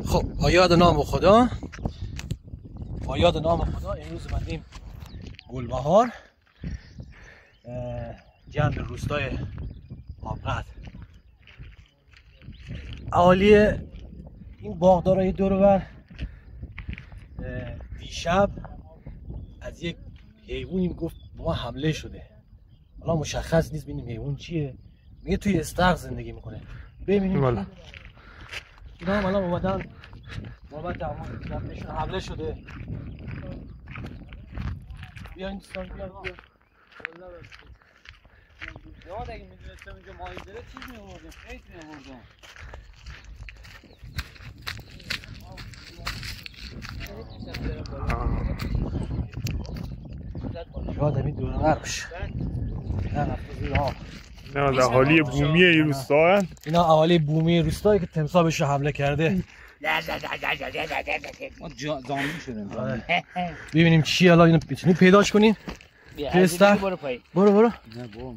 خب با یاد نام خدا امروز اومدیم گلبهار جنب روستای آبقد. اهالی این باغدارای دور و بر دیشب از یک حیوانی میگفت با ما حمله شده. حالا مشخص نیست ببینیم حیوان چیه. میگه توی استخر زندگی میکنه. ببینیم اینا هم الان اومدن بابت بهشون حمله شده. بیاین دوستان بیاین. یاد اگه میدونستم اینجا ماهی داره چیز می‌آوردم، خیلی می‌آوردم. یاد همین دور نور بشه. نه رفته زیر آب. اینا از اهالی بومی این روستا هستند. اینا اهالی بومی روستایی که تمساح بهش حمله کرده. ما زامبی شدیم. ببینیم چی الان اینو میتونیم پیداش کنیم. برو. نه برو.